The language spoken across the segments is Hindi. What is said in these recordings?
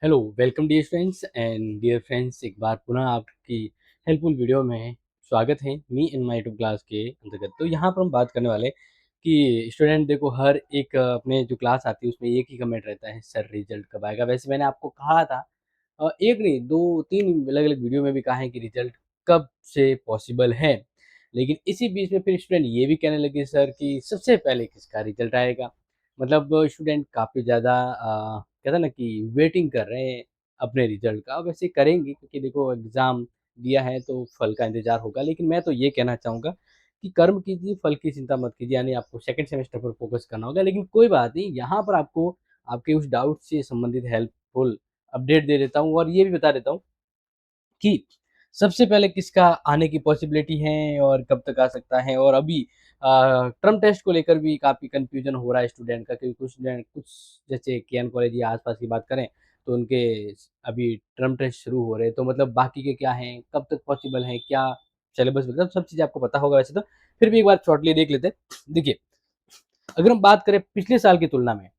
Hello welcome dear friends and dear friends, एक बार पुनः आपकी हेल्पफुल वीडियो में स्वागत है me in my YouTube class के अंतर्गत। तो यहाँ पर हम बात करने वाले कि स्टूडेंट देखो, हर एक अपने जो क्लास आती है उसमें एक ही कमेंट रहता है, सर रिजल्ट कब आएगा। वैसे मैंने आपको कहा था एक नहीं दो तीन अलग अलग वीडियो में भी कहा है कि रिजल्ट कब से पॉसिबल है। लेकिन इसी बीच में फिर स्टूडेंट ये भी कहने लगे सर कि सबसे पहले किसका रिजल्ट आएगा। मतलब स्टूडेंट काफ़ी ज़्यादा कहते हैं ना कि वेटिंग कर रहे हैं अपने रिजल्ट का। वैसे करेंगे क्योंकि देखो एग्ज़ाम दिया है तो फल का इंतज़ार होगा। लेकिन मैं तो ये कहना चाहूँगा कि कर्म कीजिए, फल की चिंता मत कीजिए। यानी आपको सेकंड सेमेस्टर पर फ़ोकस करना होगा। लेकिन कोई बात नहीं, यहाँ पर आपको आपके उस डाउट से संबंधित हेल्पफुल अपडेट दे देता हूँ और ये भी बता देता हूँ कि सबसे पहले किसका आने की पॉसिबिलिटी है और कब तक आ सकता है। और अभी टर्म टेस्ट को लेकर भी काफ़ी कन्फ्यूजन हो रहा है स्टूडेंट का, क्योंकि कुछ स्टूडेंट कुछ जैसे केएन कॉलेज या आसपास की बात करें तो उनके अभी टर्म टेस्ट शुरू हो रहे हैं। तो मतलब बाकी के क्या हैं, कब तक पॉसिबल है, क्या सिलेबस मतलब सब चीज़ें आपको पता होगा वैसे तो। फिर भी एक बार शॉर्टली देख लेते हैं। देखिए, अगर हम बात करें पिछले साल की तुलना में,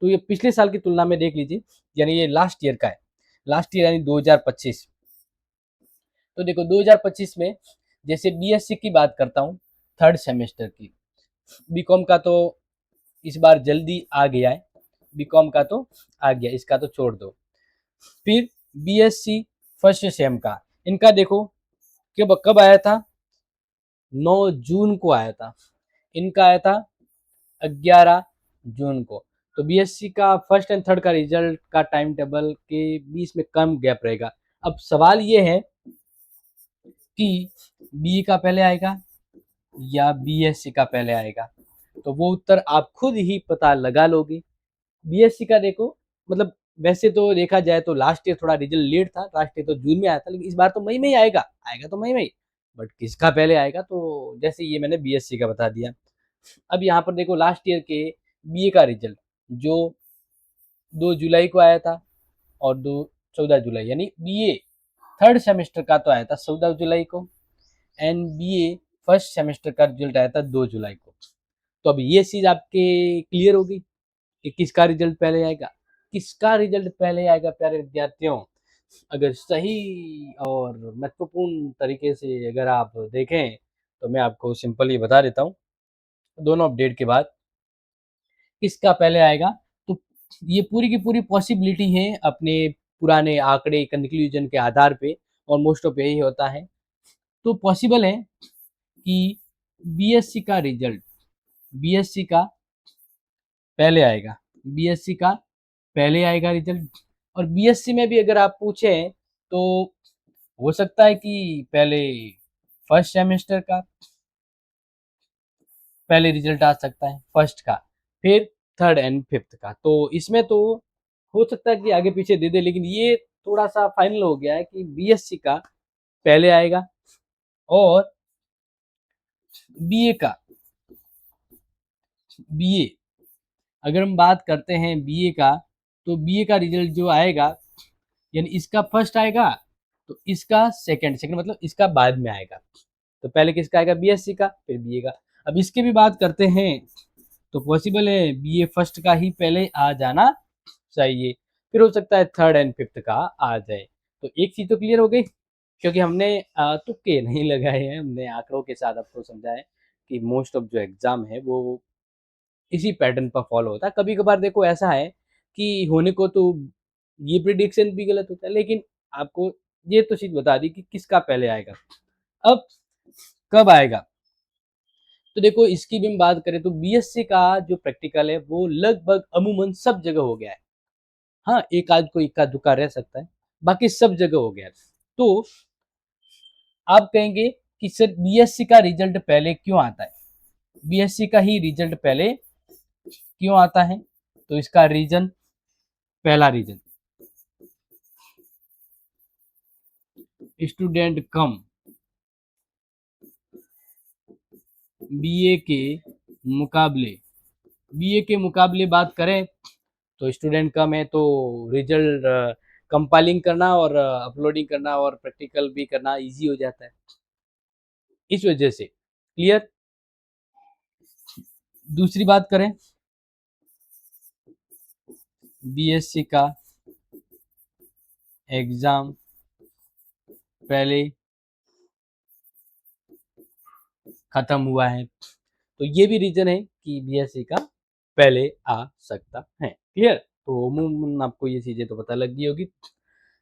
तो ये पिछले साल की तुलना में देख लीजिए, यानी ये लास्ट ईयर का है। लास्ट ईयर यानी 2025। तो देखो 2025 में जैसे बीएससी की बात करता हूँ, थर्ड सेमेस्टर की। बीकॉम का तो इस बार जल्दी आ गया है, बीकॉम का तो आ गया, इसका तो छोड़ दो। फिर बीएससी फर्स्ट सेम का, इनका देखो कब कब आया था, 9 जून को आया था। इनका आया था 11 जून को। तो बीएससी का फर्स्ट एंड थर्ड का रिजल्ट का टाइम टेबल के बीच में कम गैप रहेगा। अब सवाल ये है कि बी का पहले आएगा या बीएससी का पहले आएगा। तो वो उत्तर आप खुद ही पता लगा लोगे। बीएससी का देखो, मतलब वैसे तो देखा जाए तो लास्ट ईयर थोड़ा रिजल्ट लेट था, लास्ट ईयर तो जून में आया था, लेकिन इस बार तो मई में ही आएगा। आएगा तो मई में ही, बट किसका पहले आएगा तो जैसे ये मैंने बीएससी का बता दिया। अब यहाँ पर देखो लास्ट ईयर के बीए का रिजल्ट जो 2 जुलाई को आया था और 14 जुलाई, यानी बीए थर्ड सेमेस्टर का तो आया था 14 जुलाई को, एंड बीए फर्स्ट सेमेस्टर का रिजल्ट आया था 2 जुलाई को। तो अब ये चीज आपके क्लियर होगी कि किसका रिजल्ट पहले आएगा। किसका रिजल्ट पहले आएगा प्यारे विद्यार्थियों, अगर सही और महत्वपूर्ण तरीके से अगर आप देखें तो मैं आपको सिंपली बता देता हूँ दोनों अपडेट के बाद किसका पहले आएगा। तो ये पूरी की पूरी पॉसिबिलिटी है अपने पुराने आंकड़े कंक्लूजन के आधार पे, और मोस्ट ऑफ यही होता है। तो पॉसिबल है कि बीएससी का रिजल्ट बीएससी का पहले आएगा, बीएससी का पहले आएगा रिजल्ट। और बीएससी में भी अगर आप पूछें तो हो सकता है कि पहले फर्स्ट सेमेस्टर का पहले रिजल्ट आ सकता है, फर्स्ट का, फिर थर्ड एंड फिफ्थ का। तो इसमें तो हो सकता है कि आगे पीछे दे दे, लेकिन ये थोड़ा सा फाइनल हो गया है कि बीएससी का पहले आएगा। और बीए का बीए अगर हम बात करते हैं बीए का, तो बीए का रिजल्ट जो आएगा, यानी इसका फर्स्ट आएगा तो इसका सेकंड, सेकंड मतलब इसका बाद में आएगा। तो पहले किसका आएगा, बीएससी का, फिर बीए का। अब इसके भी बात करते हैं तो पॉसिबल है बीए फर्स्ट का ही पहले आ जाना चाहिए, फिर हो सकता है थर्ड एंड फिफ्थ का आ जाए। तो एक चीज तो क्लियर हो गई, क्योंकि हमने तुक्के नहीं लगाए हैं, हमने आंकड़ों के साथ आपको समझा है कि मोस्ट ऑफ जो एग्जाम है वो इसी पैटर्न पर फॉलो होता है। कभी कभार देखो ऐसा है कि होने को तो ये प्रिडिक्शन भी गलत होता है, लेकिन आपको ये तो चीज बता दी कि किसका पहले आएगा। अब कब आएगा, तो देखो इसकी भी हम बात करें तो बीएससी का जो प्रैक्टिकल है वो लगभग अमूमन सब जगह हो गया है। हाँ, एक आध को इक्का दुक्का रह सकता है, बाकी सब जगह हो गया है। तो आप कहेंगे कि सर बीएससी का रिजल्ट पहले क्यों आता है, बीएससी का ही रिजल्ट पहले क्यों आता है। तो इसका रीजन, पहला रीजन, स्टूडेंट कम बीए के मुकाबले, बीए के मुकाबले बात करें तो स्टूडेंट कम है, तो रिजल्ट कंपाइलिंग करना और अपलोडिंग करना और प्रैक्टिकल भी करना इजी हो जाता है, इस वजह से। क्लियर। दूसरी बात करें बीएससी का एग्ज़ाम पहले ख़त्म हुआ है। तो ये भी रीज़न है कि बीएससी का पहले आ सकता है। क्लियर? तो अमूमन आपको ये चीज़ें तो पता लग गई होगी।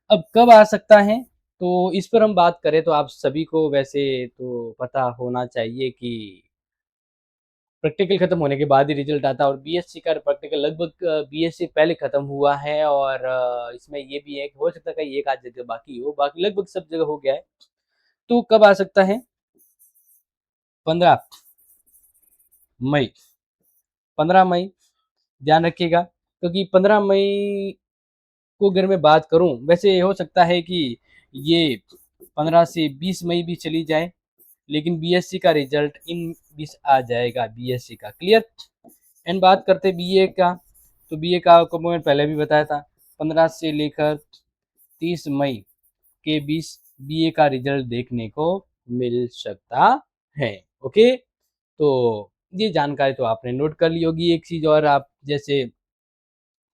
अब कब आ सकता है? तो इस पर हम बात करें तो आप सभी को वैसे तो पता होना चाहिए कि प्रैक्टिकल खत्म होने के बाद ही रिजल्ट आता है और बीएससी का प्रैक्टिकल लगभग बीएससी पहले खत्म हुआ है और इसमें ये भी है कि हो सकता है कहीं एक आध जगह बाकी हो, बाकी लगभग सब जगह हो गया है। तो कब आ सकता है? 15 मई। 15 मई ध्यान रखिएगा, क्योंकि 15 मई को अगर मैं बात करूं, वैसे हो सकता है कि ये 15 से 20 मई भी चली जाए, लेकिन बीएससी का रिजल्ट इन 20 आ जाएगा बीएससी का। क्लियर? एंड बात करते बीए का, तो बीए का आपको मैं पहले भी बताया था 15 से लेकर 30 मई के बीच बीए का रिजल्ट देखने को मिल सकता है। ओके, तो ये जानकारी तो आपने नोट कर ली होगी। एक चीज और, आप जैसे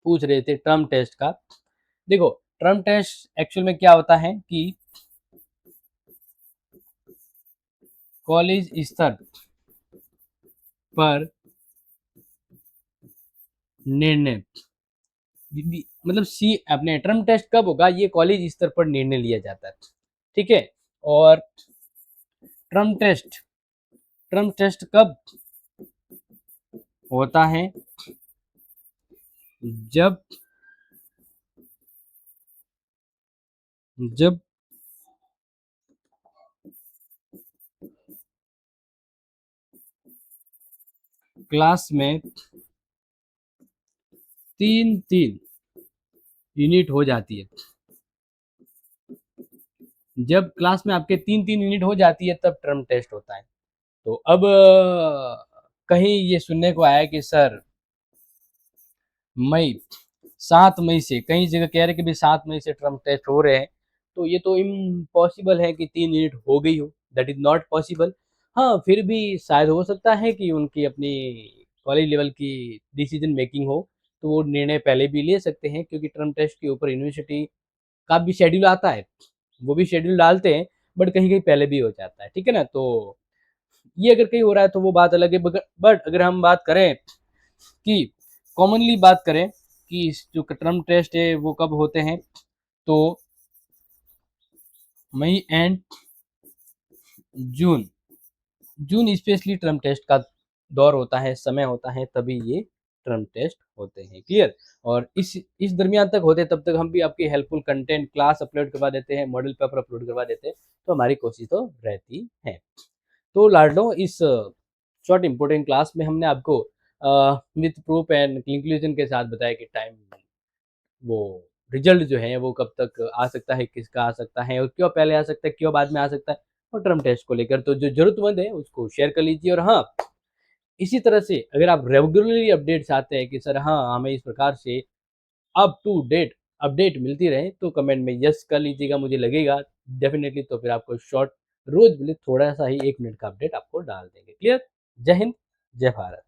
पूछ रहे थे टर्म टेस्ट का, देखो टर्म टेस्ट एक्चुअल में क्या होता है कि कॉलेज स्तर पर निर्णय, मतलब सी अपने टर्म टेस्ट कब होगा, ये कॉलेज स्तर पर निर्णय लिया जाता है। ठीक है? और टर्म टेस्ट, टर्म टेस्ट कब होता है? जब जब क्लास में 3-3 यूनिट हो जाती है। जब क्लास में आपके 3-3 यूनिट हो जाती है तब टर्म टेस्ट होता है। तो अब कहीं ये सुनने को आया कि सर मई 7 मई से, कई जगह कह रहे कि भाई 7 मई से टर्म टेस्ट हो रहे हैं, तो ये तो इम्पॉसिबल है कि 3 यूनिट हो गई हो, दैट इज नॉट पॉसिबल। हाँ, फिर भी शायद हो सकता है कि उनकी अपनी कॉलेज लेवल की डिसीजन मेकिंग हो, तो वो निर्णय पहले भी ले सकते हैं, क्योंकि टर्म टेस्ट के ऊपर यूनिवर्सिटी का भी शेड्यूल आता है, वो भी शेड्यूल डालते हैं, बट कहीं कहीं पहले भी हो जाता है। ठीक है ना? तो ये अगर कहीं हो रहा है तो वो बात अलग है, बट अगर हम बात करें कि कॉमनली बात करें कि जो टर्म टेस्ट है वो कब होते हैं, तो May and June, June specially term test का दौर होता है, समय होता है, तभी ये टर्म टेस्ट होते हैं। क्लियर? और इस दरमियान तक होते, तब तक हम भी आपकी हेल्पफुल कंटेंट क्लास अपलोड करवा देते हैं, मॉडल पेपर अपलोड करवा देते हैं, तो हमारी कोशिश तो रहती है। तो लाडलो, इस शॉर्ट इंपोर्टेंट क्लास में हमने आपको विथ प्रूफ एंड कंक्लूजन के साथ बताया कि टाइम, वो रिजल्ट जो है वो कब तक आ सकता है, किसका आ सकता है और क्यों पहले आ सकता है, क्यों बाद में आ सकता है, और टर्म टेस्ट को लेकर तो जो जरूरतमंद है उसको शेयर कर लीजिए। और हाँ, इसी तरह से अगर आप रेगुलरली अपडेट चाहते हैं कि सर हाँ हमें इस प्रकार से अप टू डेट अपडेट मिलती रहे, तो कमेंट में यस कर लीजिएगा, मुझे लगेगा डेफिनेटली, तो फिर आपको शॉर्ट रोज मिले थोड़ा सा ही 1 मिनट का अपडेट आपको डाल देंगे। क्लियर? जय हिंद, जय भारत।